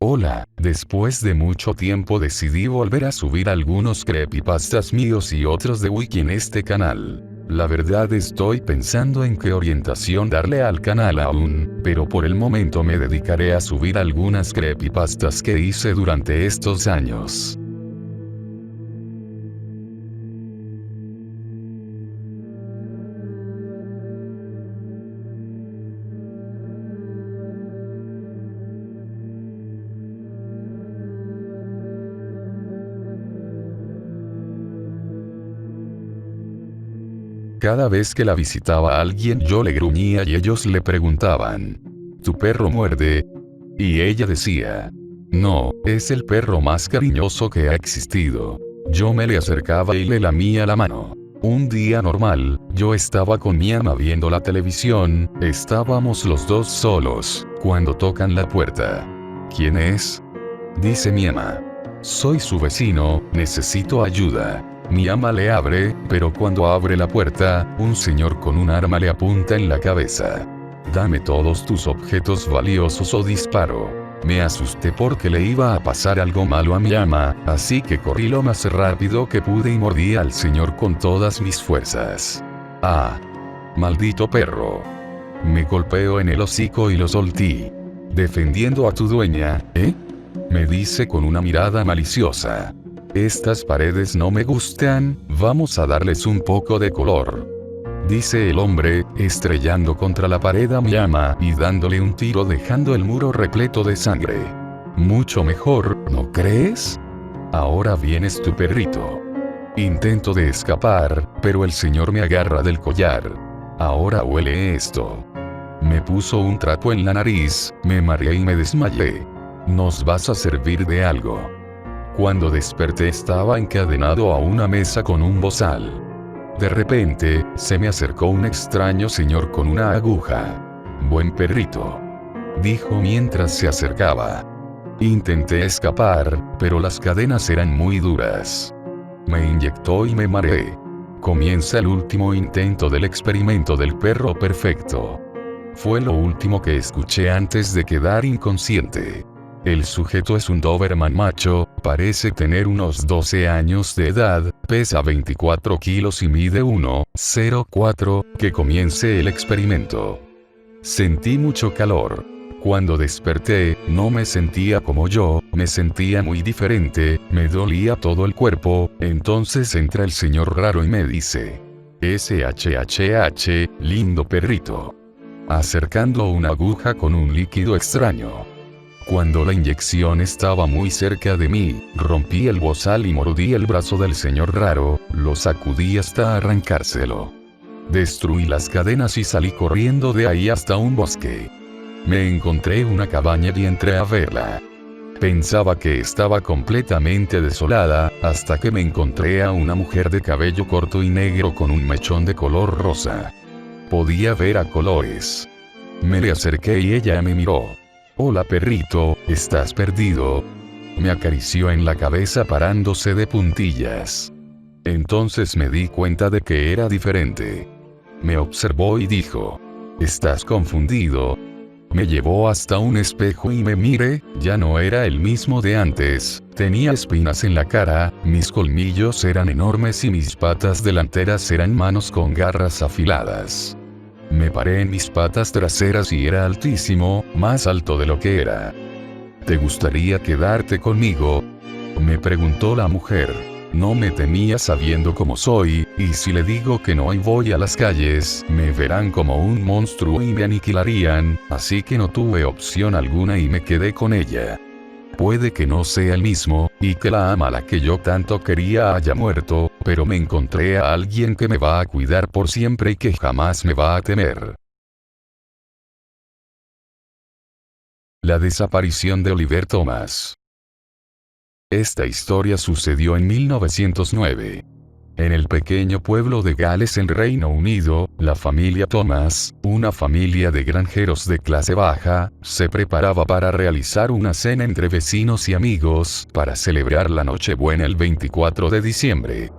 Hola, después de mucho tiempo decidí volver a subir algunos creepypastas míos y otros de Wiki en este canal. La verdad estoy pensando en qué orientación darle al canal aún, pero por el momento me dedicaré a subir algunas creepypastas que hice durante estos años. Cada vez que la visitaba alguien yo le gruñía y ellos le preguntaban, ¿tu perro muerde? Y ella decía, no, es el perro más cariñoso que ha existido. Yo me le acercaba y le lamía la mano. Un día normal, yo estaba con mi ama viendo la televisión, estábamos los dos solos, cuando tocan la puerta. ¿Quién es? Dice mi ama. Soy su vecino, necesito ayuda. Mi ama le abre, pero cuando abre la puerta, un señor con un arma le apunta en la cabeza. Dame todos tus objetos valiosos o disparo. Me asusté porque le iba a pasar algo malo a mi ama, así que corrí lo más rápido que pude y mordí al señor con todas mis fuerzas. ¡Ah! ¡Maldito perro! Me golpeó en el hocico y lo solté. Defendiendo a tu dueña, ¿eh? Me dice con una mirada maliciosa. Estas paredes no me gustan, vamos a darles un poco de color. Dice el hombre, estrellando contra la pared a mi ama y dándole un tiro dejando el muro repleto de sangre. Mucho mejor, ¿no crees? Ahora vienes tu perrito. Intento de escapar, pero el señor me agarra del collar. Ahora huele esto. Me puso un trapo en la nariz, me mareé y me desmayé. ¿Nos vas a servir de algo? Cuando desperté estaba encadenado a una mesa con un bozal. De repente, se me acercó un extraño señor con una aguja. Buen perrito, dijo mientras se acercaba. Intenté escapar, pero las cadenas eran muy duras. Me inyectó y me mareé. Comienza el último intento del experimento del perro perfecto. Fue lo último que escuché antes de quedar inconsciente. El sujeto es un Doberman macho, parece tener unos 12 años de edad, pesa 24 kilos y mide 1,04, que comience el experimento. Sentí mucho calor. Cuando desperté, no me sentía como yo, me sentía muy diferente, me dolía todo el cuerpo, entonces entra el señor raro y me dice, SHHH, lindo perrito. Acercando una aguja con un líquido extraño. Cuando la inyección estaba muy cerca de mí, rompí el bozal y mordí el brazo del señor raro, lo sacudí hasta arrancárselo. Destruí las cadenas y salí corriendo de ahí hasta un bosque. Me encontré una cabaña y entré a verla. Pensaba que estaba completamente desolada, hasta que me encontré a una mujer de cabello corto y negro con un mechón de color rosa. Podía ver a colores. Me le acerqué y ella me miró. Hola perrito, ¿estás perdido? Me acarició en la cabeza parándose de puntillas. Entonces me di cuenta de que era diferente. Me observó y dijo, ¿estás confundido? Me llevó hasta un espejo y me miré, ya no era el mismo de antes, tenía espinas en la cara, mis colmillos eran enormes y mis patas delanteras eran manos con garras afiladas. Me paré en mis patas traseras y era altísimo, más alto de lo que era. ¿Te gustaría quedarte conmigo? Me preguntó la mujer. No me temía sabiendo cómo soy, y si le digo que no y voy a las calles, me verán como un monstruo y me aniquilarían, así que no tuve opción alguna y me quedé con ella. Puede que no sea el mismo, y que la ama a la que yo tanto quería haya muerto, pero me encontré a alguien que me va a cuidar por siempre y que jamás me va a temer. La desaparición de Oliver Thomas. Esta historia sucedió en 1909. En el pequeño pueblo de Gales en Reino Unido, la familia Thomas, una familia de granjeros de clase baja, se preparaba para realizar una cena entre vecinos y amigos, para celebrar la Nochebuena el 24 de diciembre.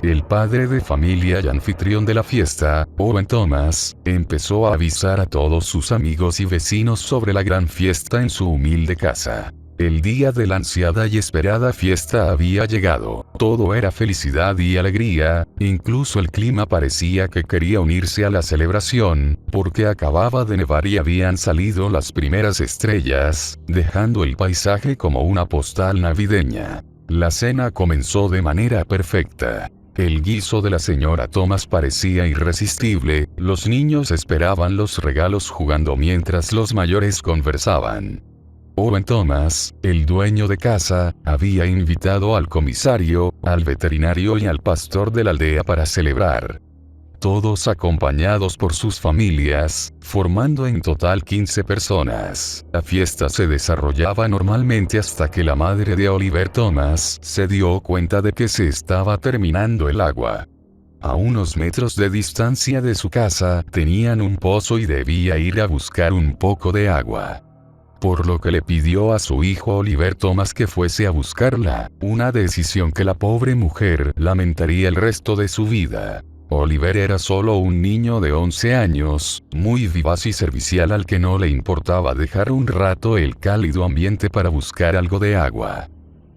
El padre de familia y anfitrión de la fiesta, Owen Thomas, empezó a avisar a todos sus amigos y vecinos sobre la gran fiesta en su humilde casa. El día de la ansiada y esperada fiesta había llegado. Todo era felicidad y alegría, incluso el clima parecía que quería unirse a la celebración, porque acababa de nevar y habían salido las primeras estrellas, dejando el paisaje como una postal navideña. La cena comenzó de manera perfecta. El guiso de la señora Thomas parecía irresistible, los niños esperaban los regalos jugando mientras los mayores conversaban. Owen Thomas, el dueño de casa, había invitado al comisario, al veterinario y al pastor de la aldea para celebrar. Todos acompañados por sus familias, formando en total 15 personas. La fiesta se desarrollaba normalmente hasta que la madre de Oliver Thomas se dio cuenta de que se estaba terminando el agua. A unos metros de distancia de su casa, tenían un pozo y debía ir a buscar un poco de agua. Por lo que le pidió a su hijo Oliver Thomas que fuese a buscarla, una decisión que la pobre mujer lamentaría el resto de su vida. Oliver era solo un niño de 11 años, muy vivaz y servicial al que no le importaba dejar un rato el cálido ambiente para buscar algo de agua.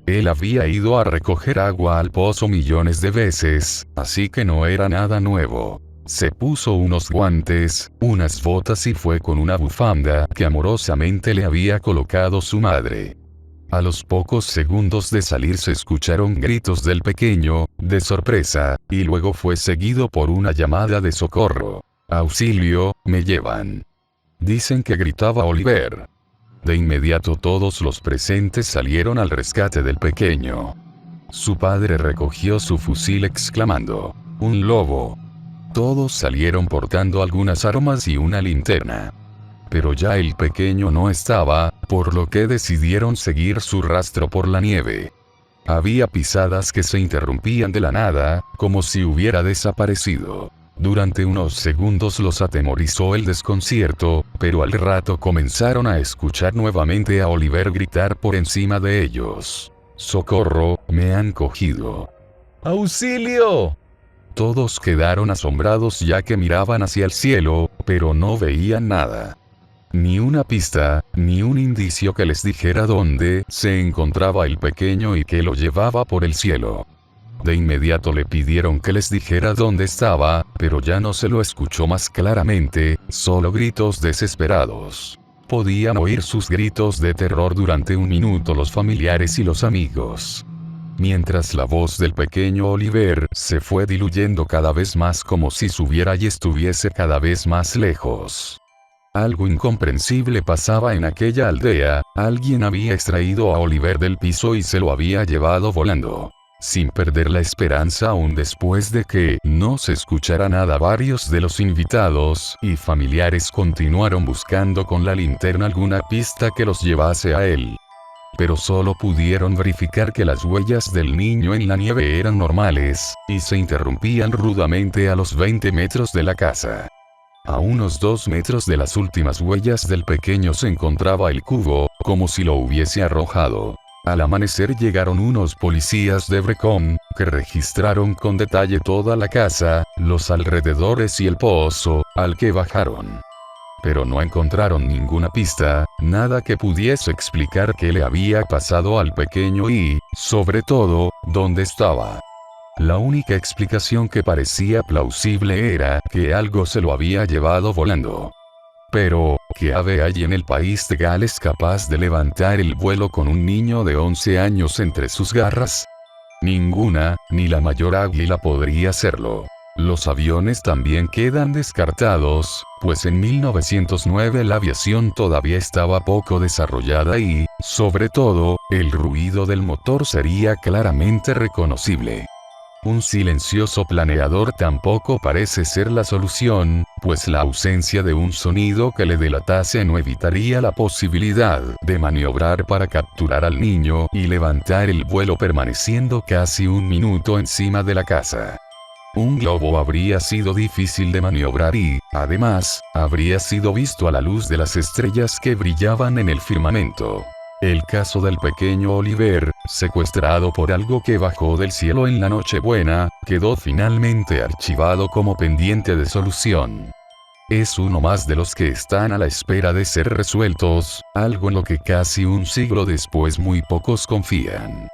Él había ido a recoger agua al pozo millones de veces, así que no era nada nuevo. Se puso unos guantes, unas botas y fue con una bufanda que amorosamente le había colocado su madre. A los pocos segundos de salir se escucharon gritos del pequeño, de sorpresa, y luego fue seguido por una llamada de socorro. «Auxilio, me llevan». Dicen que gritaba Oliver. De inmediato todos los presentes salieron al rescate del pequeño. Su padre recogió su fusil exclamando: «¡Un lobo!». Todos salieron portando algunas armas y una linterna. Pero ya el pequeño no estaba, por lo que decidieron seguir su rastro por la nieve. Había pisadas que se interrumpían de la nada, como si hubiera desaparecido. Durante unos segundos los atemorizó el desconcierto, pero al rato comenzaron a escuchar nuevamente a Oliver gritar por encima de ellos: «¡Socorro, me han cogido!». «¡Auxilio!». Todos quedaron asombrados ya que miraban hacia el cielo, pero no veían nada. Ni una pista, ni un indicio que les dijera dónde se encontraba el pequeño y que lo llevaba por el cielo. De inmediato le pidieron que les dijera dónde estaba, pero ya no se lo escuchó más claramente, solo gritos desesperados. Podían oír sus gritos de terror durante un minuto los familiares y los amigos. Mientras la voz del pequeño Oliver se fue diluyendo cada vez más como si subiera y estuviese cada vez más lejos. Algo incomprensible pasaba en aquella aldea, alguien había extraído a Oliver del piso y se lo había llevado volando. Sin perder la esperanza aún después de que no se escuchara nada, varios de los invitados y familiares continuaron buscando con la linterna alguna pista que los llevase a él. Pero solo pudieron verificar que las huellas del niño en la nieve eran normales, y se interrumpían rudamente a los 20 metros de la casa. A unos 2 metros de las últimas huellas del pequeño se encontraba el cubo, como si lo hubiese arrojado. Al amanecer llegaron unos policías de Brecon, que registraron con detalle toda la casa, los alrededores y el pozo, al que bajaron. Pero no encontraron ninguna pista, nada que pudiese explicar qué le había pasado al pequeño y, sobre todo, dónde estaba. La única explicación que parecía plausible era que algo se lo había llevado volando. Pero, ¿qué ave hay en el país de Gales capaz de levantar el vuelo con un niño de 11 años entre sus garras? Ninguna, ni la mayor águila podría hacerlo. Los aviones también quedan descartados, pues en 1909 la aviación todavía estaba poco desarrollada y, sobre todo, el ruido del motor sería claramente reconocible. Un silencioso planeador tampoco parece ser la solución, pues la ausencia de un sonido que le delatase no evitaría la posibilidad de maniobrar para capturar al niño y levantar el vuelo permaneciendo casi un minuto encima de la casa. Un globo habría sido difícil de maniobrar y, además, habría sido visto a la luz de las estrellas que brillaban en el firmamento. El caso del pequeño Oliver, secuestrado por algo que bajó del cielo en la Nochebuena, quedó finalmente archivado como pendiente de solución. Es uno más de los que están a la espera de ser resueltos, algo en lo que casi un siglo después muy pocos confían.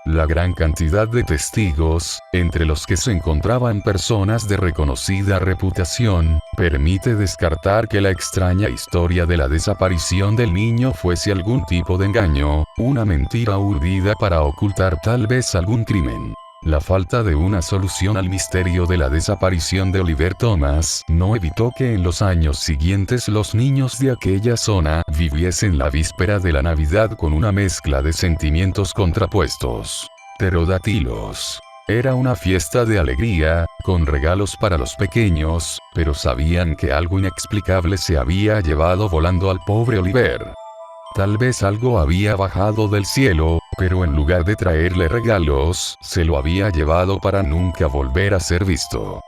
La gran cantidad de testigos, entre los que se encontraban personas de reconocida reputación, permite descartar que la extraña historia de la desaparición del niño fuese algún tipo de engaño, una mentira urdida para ocultar tal vez algún crimen. La falta de una solución al misterio de la desaparición de Oliver Thomas no evitó que en los años siguientes los niños de aquella zona viviesen la víspera de la Navidad con una mezcla de sentimientos contrapuestos. Pterodáctilos. Era una fiesta de alegría, con regalos para los pequeños, pero sabían que algo inexplicable se había llevado volando al pobre Oliver. Tal vez algo había bajado del cielo, pero en lugar de traerle regalos, se lo había llevado para nunca volver a ser visto.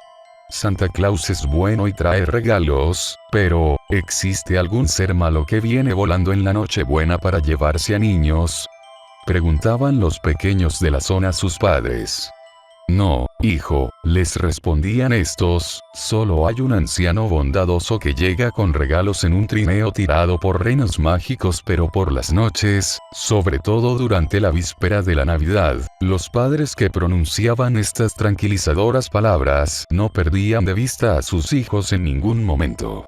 Santa Claus es bueno y trae regalos, pero, ¿existe algún ser malo que viene volando en la Nochebuena para llevarse a niños? Preguntaban los pequeños de la zona a sus padres. No, hijo, les respondían estos, solo hay un anciano bondadoso que llega con regalos en un trineo tirado por renos mágicos, pero por las noches, sobre todo durante la víspera de la Navidad, los padres que pronunciaban estas tranquilizadoras palabras no perdían de vista a sus hijos en ningún momento.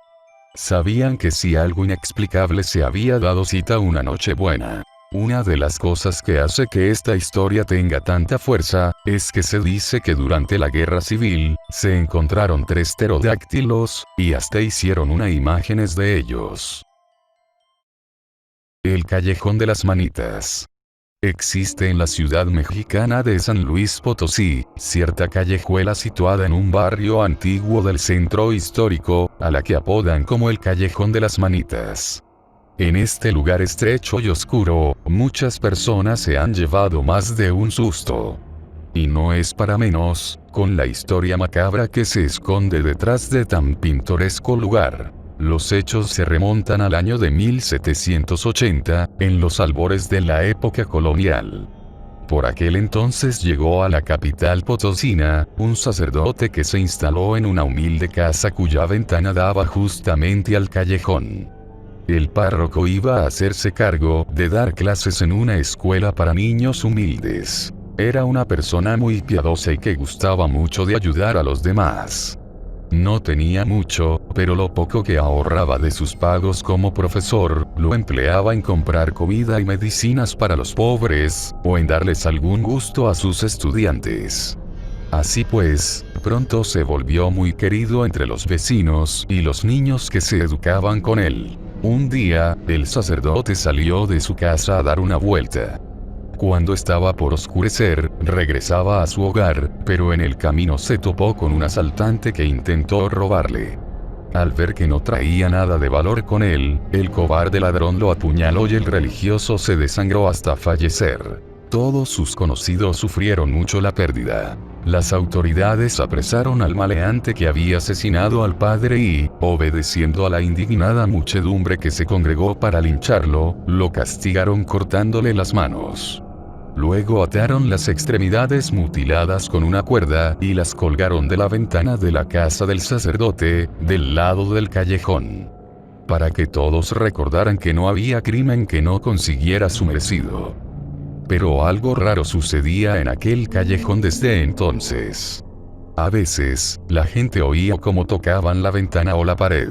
Sabían que si algo inexplicable se había dado cita una Nochebuena. Una de las cosas que hace que esta historia tenga tanta fuerza, es que se dice que durante la Guerra Civil, se encontraron 3 pterodáctilos, y hasta hicieron una imágenes de ellos. El Callejón de las Manitas. Existe en la ciudad mexicana de San Luis Potosí, cierta callejuela situada en un barrio antiguo del centro histórico, a la que apodan como el Callejón de las Manitas. En este lugar estrecho y oscuro, muchas personas se han llevado más de un susto. Y no es para menos, con la historia macabra que se esconde detrás de tan pintoresco lugar. Los hechos se remontan al año de 1780, en los albores de la época colonial. Por aquel entonces llegó a la capital potosina, un sacerdote que se instaló en una humilde casa cuya ventana daba justamente al callejón. El párroco iba a hacerse cargo de dar clases en una escuela para niños humildes. Era una persona muy piadosa y que gustaba mucho de ayudar a los demás. No tenía mucho, pero lo poco que ahorraba de sus pagos como profesor, lo empleaba en comprar comida y medicinas para los pobres, o en darles algún gusto a sus estudiantes. Así pues, pronto se volvió muy querido entre los vecinos y los niños que se educaban con él. Un día, el sacerdote salió de su casa a dar una vuelta. Cuando estaba por oscurecer, regresaba a su hogar, pero en el camino se topó con un asaltante que intentó robarle. Al ver que no traía nada de valor con él, el cobarde ladrón lo apuñaló y el religioso se desangró hasta fallecer. Todos sus conocidos sufrieron mucho la pérdida. Las autoridades apresaron al maleante que había asesinado al padre y, obedeciendo a la indignada muchedumbre que se congregó para lincharlo, lo castigaron cortándole las manos. Luego ataron las extremidades mutiladas con una cuerda y las colgaron de la ventana de la casa del sacerdote, del lado del callejón. Para que todos recordaran que no había crimen que no consiguiera su merecido. Pero algo raro sucedía en aquel callejón desde entonces. A veces, la gente oía cómo tocaban la ventana o la pared.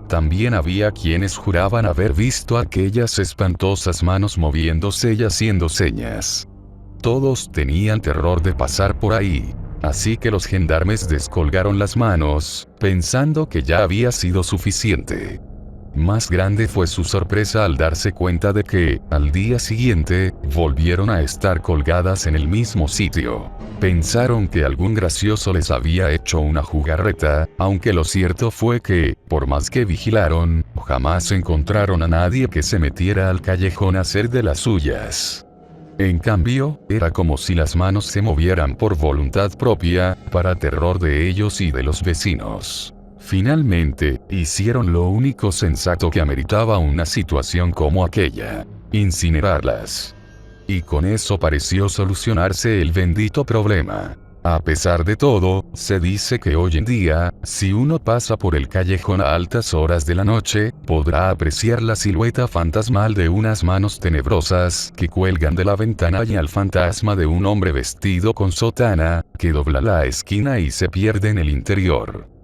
También había quienes juraban haber visto aquellas espantosas manos moviéndose y haciendo señas. Todos tenían terror de pasar por ahí. Así que los gendarmes descolgaron las manos, pensando que ya había sido suficiente. Más grande fue su sorpresa al darse cuenta de que, al día siguiente, volvieron a estar colgadas en el mismo sitio. Pensaron que algún gracioso les había hecho una jugarreta, aunque lo cierto fue que, por más que vigilaron, jamás encontraron a nadie que se metiera al callejón a hacer de las suyas. En cambio, era como si las manos se movieran por voluntad propia, para terror de ellos y de los vecinos. Finalmente, hicieron lo único sensato que ameritaba una situación como aquella: incinerarlas. Y con eso pareció solucionarse el bendito problema. A pesar de todo, se dice que hoy en día, si uno pasa por el callejón a altas horas de la noche, podrá apreciar la silueta fantasmal de unas manos tenebrosas que cuelgan de la ventana y al fantasma de un hombre vestido con sotana, que dobla la esquina y se pierde en el interior.